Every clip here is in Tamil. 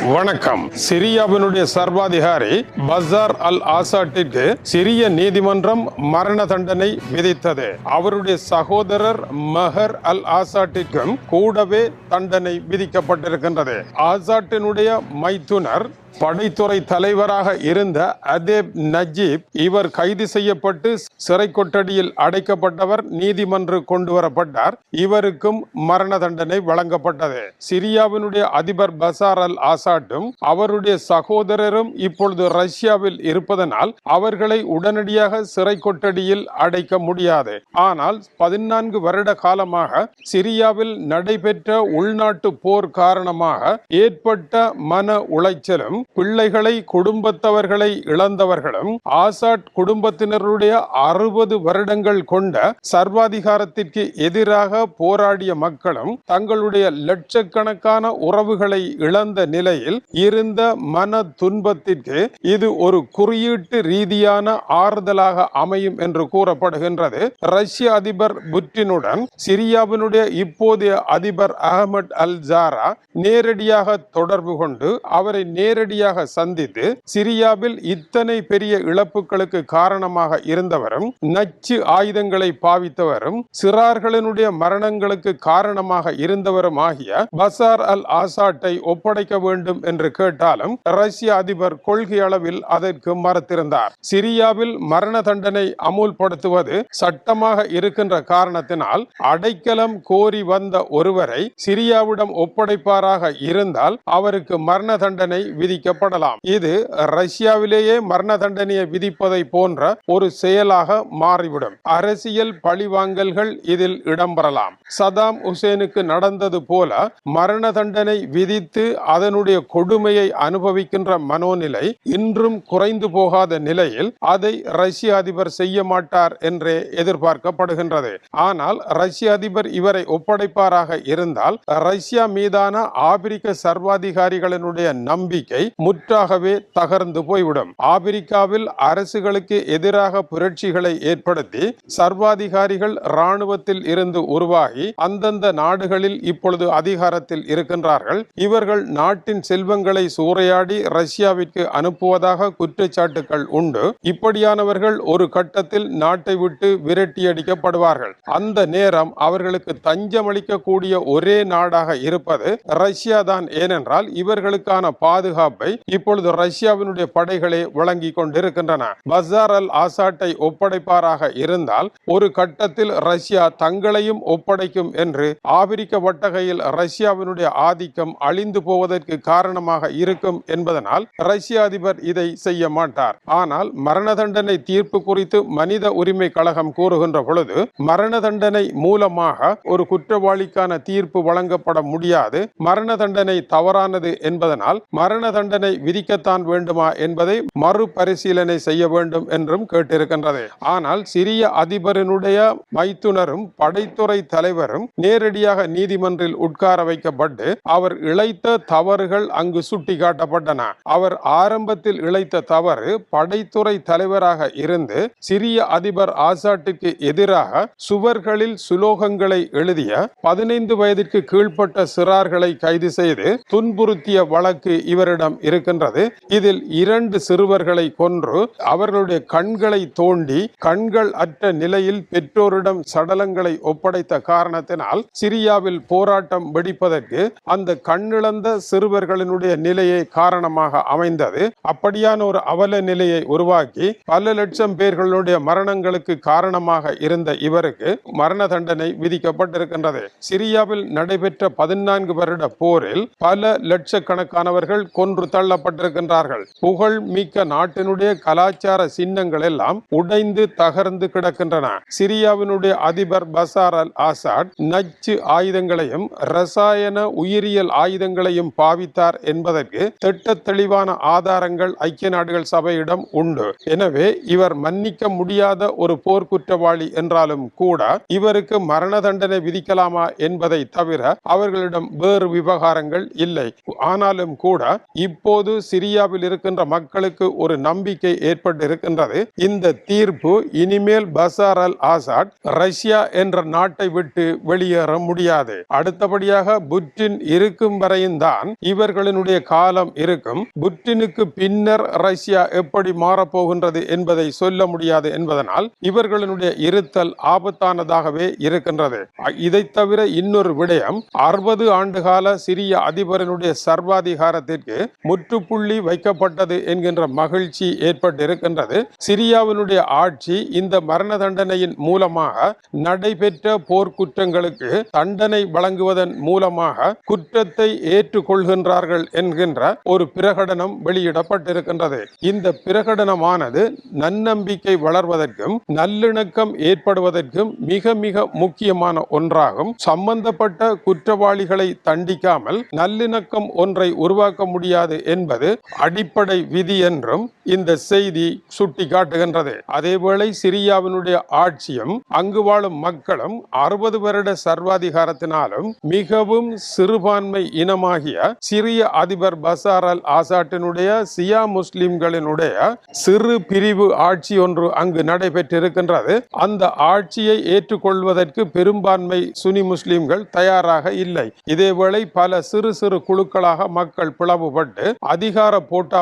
வணக்கம். சிரியாவினுடைய சர்வாதிகாரி பசார் அல் ஆசாட்டிற்கு சிரிய நீதிமன்றம் மரண தண்டனை விதித்தது. அவருடைய சகோதரர் மஹர் அல் ஆசாட்டிற்கும் கூடவே தண்டனை விதிக்கப்பட்டிருக்கின்றது. ஆசாட்டினுடைய மைத்துனர் படைத்துறை தலைவராக இருந்த அதேப் நஜீப் இவர் கைது செய்யப்பட்டு சிறை கொட்டடியில் அடைக்கப்பட்டவர் நீதிமன்றம் கொண்டு வரப்பட்டார். இவருக்கும் மரண தண்டனை வழங்கப்பட்டது. சிரியாவினுடைய அதிபர் பசார் அல் ஆசாட்டும் அவருடைய சகோதரரும் இப்பொழுது ரஷ்யாவில் இருப்பதனால் அவர்களை உடனடியாக சிறை கொட்டடியில் அடைக்க முடியாது. ஆனால் 14 வருட காலமாக சிரியாவில் நடைபெற்ற உள்நாட்டு போர் காரணமாக ஏற்பட்ட மன உளைச்சலும் பிள்ளைகளை குடும்பத்தவர்களை இழந்தவர்களும் ஆசாட் குடும்பத்தினருடைய 60 வருடங்கள் கொண்ட சர்வாதிகாரத்திற்கு எதிராக போராடிய மக்களும் தங்களுடைய லட்சக்கணக்கான உறவுகளை இழந்த நிலையில் இருந்த மன துன்பத்திற்கு இது ஒரு குறியீட்டு ரீதியான ஆறுதலாக அமையும் என்று கூறப்படுகின்றது. ரஷ்ய அதிபர் புட்டினுடன் சிரியாவினுடைய இப்போதைய அதிபர் அஹமத் அல் ஜாரா நேரடியாக தொடர்பு கொண்டு அவரை நேரடியாக சந்தித்து சிரியாவில் இத்தனை பெரிய இழப்புகளுக்கு காரணமாக இருந்தவரும் நச்சு ஆயுதங்களை பாவித்தவரும் சிறார்களினுடைய மரணங்களுக்கு காரணமாக இருந்தவரும் ஆகிய பசார் அல் ஆசாட்டை ஒப்படைக்க வேண்டும் என்று கேட்டாலும் ரஷ்ய அதிபர் கொள்கை அளவில் அதற்கு மறுத்திருந்தார். சிரியாவில் மரண தண்டனை அமுல்படுத்துவது சட்டமாக இருக்கின்ற காரணத்தினால் அடைக்கலம் கோரி வந்த ஒருவரை சிரியாவிடம் ஒப்படைப்பாராக இருந்தால் அவருக்கு மரண தண்டனை விதிக்கப்படலாம். இது ரஷ்யாவிலேயே மரண தண்டனையை விதிப்பதை போன்ற ஒரு செயலாக மாறிவிடும். அரசியல் பழிவாங்கல்கள் இதில் இடம்பெறலாம். சதாம் ஹுசேனுக்கு நடந்தது போல மரண தண்டனை விதித்து அதனுடைய கொடுமையை அனுபவிக்கின்ற மனோநிலை இன்றும் குறைந்து போகாத நிலையில் அதை ரஷ்ய அதிபர் செய்ய மாட்டார் என்றே எதிர்பார்க்கப்படுகின்றது. ஆனால் ரஷ்ய அதிபர் இவரை ஒப்படைப்பாராக இருந்தால் ரஷ்யா மீதான ஆபிரிக்க சர்வாதிகாரிகளினுடைய நம்பிக்கை முற்றாகவே தகர்ந்து போய்விடும். ஆபிரிக்காவில் அரசுகளுக்கு எதிராக புரட்சிகளை ஏற்படுத்தி சர்வாதிகாரிகள் இராணுவத்தில் இருந்து உருவாகி அந்தந்த நாடுகளில் இப்பொழுது அதிகாரத்தில் இருக்கின்றார்கள். இவர்கள் நாட்டின் செல்வங்களை சூறையாடி ரஷ்யாவிற்கு அனுப்புவதாக குற்றச்சாட்டுகள் உண்டு. இப்படியானவர்கள் ஒரு கட்டத்தில் நாட்டை விட்டு விரட்டியடிக்கப்படுவார்கள். அந்த நேரம் அவர்களுக்கு தஞ்சம் அளிக்கக்கூடிய ஒரே நாடாக இருப்பது ரஷ்யா தான். ஏனென்றால் இவர்களுக்கான பாதுகாப்பை இப்பொழுது ரஷ்யாவினுடைய படைகளே வழங்கி கொண்டிருக்கின்றன. பசார் அல் ஆசாட்டை ஒப்படைப்பாராக இருந்தால் ஒரு கட்டத்தில் ரஷ்யா தங்களையும் ஒப்படைக்கும் என்று ஆபிரிக்க வட்டகையில் ரஷ்யாவினுடைய ஆதிக்கம் அழிந்து போவதற்கு காரணமாக இருக்கும் என்பதனால் ரஷ்ய அதிபர் இதை செய்ய மாட்டார். ஆனால் மரண தண்டனை தீர்ப்பு குறித்து மனித உரிமை கழகம் கூறுகின்ற பொழுது மரண தண்டனை மூலமாக ஒரு குற்றவாளிக்கான தீர்ப்பு வழங்கப்பட முடியாது, மரண தண்டனை தவறானது என்பதனால் மரண தண்டனை விதிக்கத்தான் வேண்டுமா என்பதை மறுபரிசீலனை செய்ய வேண்டும் என்றும் கேட்டிருக்கின்றது. ஆனால் சிரிய அதிபரினுடைய மைத்துனரும் படைத்துறை தலைவரும் நேரடியாக நீதிமன்றில் உட்கார வைக்கப்பட்டு அவர் இழைத்த தவறுகள் அங்கு சுட்டிக்காட்டப்பட்டன. அவர் ஆரம்பத்தில் இழைத்த தவறு படைத்துறை தலைவராக இருந்து சிரிய அதிபர் ஆசாட்டிற்கு எதிராக சுவர்களில் சுலோகங்களை எழுதிய 15 வயதிற்கு கீழ்ப்பட்ட சிறார்களை கைது செய்து துன்புறுத்திய வழக்கு இவரிடம் இருக்கின்றது. இதில் 2 சிறுவர்களை கொன்று அவர்களுடைய கண்களை தோண்டி கண்கள் அற்ற நிலையில் பெற்றோரிடம் சடலங்களை ஒப்படைத்த காரணத்தினால் சிரியாவில் போராட்டம் வெடிப்பதற்கு அந்த கண்ணிழந்த சிறுவர்களினுடைய நிலையை காரணமாக அமைந்தது. அப்படியான ஒரு அவல நிலையை உருவாக்கி பல லட்சம் பேர்களுடைய மரணங்களுக்கு காரணமாக இருந்த இவருக்கு மரண தண்டனை விதிக்கப்பட்டிருக்கின்றது. சிரியாவில் நடைபெற்ற 14 வருட போரில் பல லட்சக்கணக்கானவர்கள் கொன்று தள்ளப்பட்டிருக்கின்றார்கள். புகழ் மிக்க நாட்டினுடைய கலாச்சார சின்னங்கள் எல்லாம் உடைந்து தகர்ந்து கிடக்கின்றன. சிரியாவினுடைய அதிபர் பசார் அல் ஆசாட் நச்சு ஆயுதங்களையும் ரசாயன உயிரியல் ஆயுதங்களையும் பாவித்தார் என்பதற்கு திட்ட தெளிவான ஆதாரங்கள் ஐக்கிய நாடுகள் சபையிடம் உண்டு. எனவே இவர் மன்னிக்க முடியாத ஒரு போர்க்குற்றவாளி என்றாலும் கூட இவருக்கு மரண தண்டனை விதிக்கலாமா என்பதை தவிர அவர்களிடம் வேறு விவகாரங்கள் இல்லை. ஆனாலும் கூட இப்போது சிரியாவில் இருக்கின்ற மக்களுக்கு ஒரு நம்பிக்கை ஏற்பட்டு இருக்கின்றது. இந்த தீர்ப்பு இனிமேல் பசார் அல் ஆசாட் ரஷ்யா என்ற நாட்டை விட்டு வெளியேற முடியாது. அடுத்தபடியாக புட்டின் இருக்கும் வரையும் தான் இவர் இவர்களினுடைய காலம் இருக்கும். புட்டினுக்கு பின்னர் ரஷ்யா எப்படி மாறப்போகின்றது என்பதை சொல்ல முடியாது என்பதனால் இவர்களினுடைய இருத்தல் ஆபத்தானதாகவே இருக்கின்றது. இதை தவிர இன்னொரு விடயம், 60 ஆண்டுகால சிரிய அதிபரினுடைய சர்வாதிகாரத்திற்கு முற்றுப்புள்ளி வைக்கப்பட்டது என்கின்ற மகிழ்ச்சி ஏற்பட்டிருக்கின்றது. சிரியாவினுடைய ஆட்சி இந்த மரண தண்டனையின் மூலமாக நடைபெற்ற போர்க்குற்றங்களுக்கு தண்டனை வழங்குவதன் மூலமாக குற்றத்தை ஏற்றுக்கொள்கின்றார்கள் என்கின்ற ஒரு பிரகடனம் வெளியிடப்பட்டிருக்கின்றது. இந்த பிரகடனமானது நன்னம்பிக்கை வளர்வதற்கும் நல்லிணக்கம் ஏற்படுவதற்கும் மிக மிக முக்கியமான ஒன்றாகும். சம்பந்தப்பட்ட குற்றவாளிகளை தண்டிக்காமல் நல்லிணக்கம் ஒன்றை உருவாக்க முடியாது என்பது அடிப்படை விதி என்றும் இந்த செய்தி சுட்டிக்காட்டுகின்றது. அதேவேளை சிரியாவினுடைய ஆட்சியும் அங்கு வாழும் மக்களும் 60 வருட சர்வாதிகாரத்தினாலும் மிகவும் சிறுபான்மை இனமாகிய சிரிய அதிபர் பசார் அல் ஆசாட்டினுடைய சியா முஸ்லிம்களினுடைய சிறு பிரிவு ஆட்சி ஒன்று அங்கு நடைபெற்றிருக்கின்றது. அந்த ஆட்சியை ஏற்றுக்கொள்வதற்கு பெரும்பான்மை சுனி முஸ்லிம்கள் தயாராக இல்லை. இதேவேளை பல சிறு சிறு குழுக்களாக மக்கள் பிளவுபட்டு அதிகார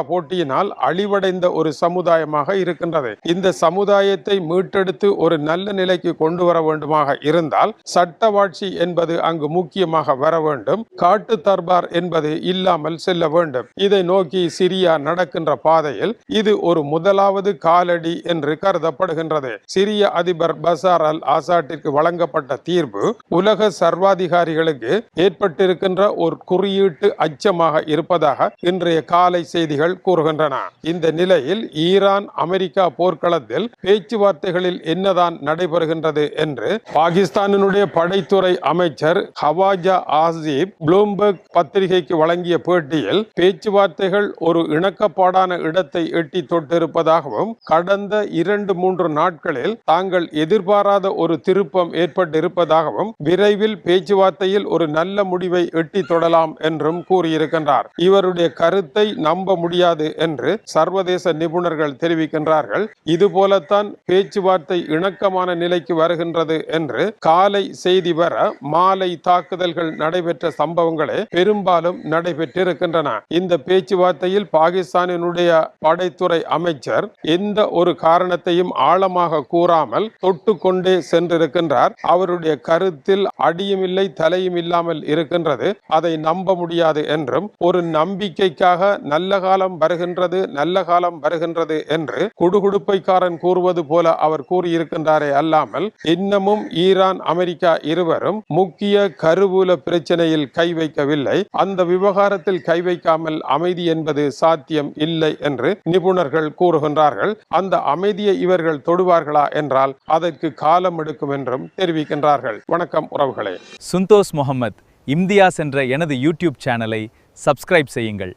போட்டியினால் அழிவடைந்த ஒரு சமுதாயமாக இருக்கின்றது. இந்த சமுதாயத்தை மீட்டெடுத்து ஒரு நல்ல நிலைக்கு கொண்டு வர வேண்டுமாக இருந்தால் சட்டவாட்சி என்பது அங்கு முக்கியமாக வர வேண்டும். காட்டு தர்பார் என்பது இல்லாமல் செல்ல வேண்டும். இதை நோக்கி சிரியா நடக்கின்ற பாதையில் இது ஒரு முதலாவது காலடி என்று கருதப்படுகின்றது. சிரிய அதிபர் பசார் அல் ஆசாட்டிற்கு வழங்கப்பட்ட தீர்ப்பு உலக சர்வாதிகாரிகளுக்கு ஏற்பட்டிருக்கின்ற ஒரு குறியீட்டு அச்சமாக இருப்பதாக இன்றைய காலை செய்திகள் கூறுகின்றன. இந்த நிலையில் ஈரான் அமெரிக்கா போர்க்களத்தில் பேச்சுவார்த்தைகளில் என்னதான் நடைபெறுகின்றது என்று பாகிஸ்தானினுடைய படைத்துறை அமைச்சர் ஹவாஜா ஆசிப் ப்ளூம்பர்க் பத்திரிகைக்கு வழங்கிய பேட்டியில் பேச்சுவார்த்தைகள் ஒரு இணக்கப்பாடான இடத்தை எட்டி தொட்டிருப்பதாகவும் கடந்த 2-3 நாட்களில் தாங்கள் எதிர்பாராத ஒரு திருப்பம் ஏற்பட்டிருப்பதாகவும் விரைவில் பேச்சுவார்த்தையில் ஒரு நல்ல முடிவை எட்டி தொடலாம் என்றும் கூறியிருக்கின்றார். இவருடைய கருத்தை நம்ப முடியாது என்று சர்வதேச நிபுணர்கள் தெரிவிக்கின்றார்கள். இதுபோலத்தான் பேச்சுவார்த்தை இணக்கமான நிலைக்கு வருகின்றது என்று காலை செய்தி வர மாலை தாக்குதல்கள் நடைபெற்ற சம்பவங்களே பெரும்பாலும் நடைபெற்றிருக்கின்றன. இந்த பேச்சுவார்த்தையில் பாகிஸ்தானினுடைய படைத்துறை அமைச்சர் எந்த ஒரு காரணத்தையும் ஆழமாக கூறாமல் தொட்டுக்கொண்டே சென்றிருக்கின்றார். அவருடைய கருத்தில் அடியும் இல்லை தலையும் இல்லாமல் இருக்கின்றது. அதை நம்ப முடியாது என்றும் ஒரு நம்பிக்கைக்காக நல்ல காலம் வருகின்றது நல்ல காலம் வருகின்றது என்று குடுகுடுப்பைக்காரன் கூறுவது போல அவர் கூறியிருக்கின்றாரே அல்லாமல் இன்னமும் ஈரான் அமெரிக்கா இருவரும் முக்கிய கருவூல பிரச்சனையில் கை வைக்கவில்லை. அந்த விவகாரத்தில் கை வைக்காமல் அமைதி என்பது சாத்தியம் இல்லை என்று நிபுணர்கள் கூறுகின்றார்கள். அந்த அமைதியை இவர்கள் தொடுவார்களா என்றால் அதற்கு காலம் எடுக்கும் என்றும் தெரிவிக்கின்றார்கள். வணக்கம் உறவுகளே. சுந்தோஸ் முகமது இம்தியாஸ் என்ற எனது யூடியூப் சேனலை சப்ஸ்கிரைப் செய்யுங்கள்.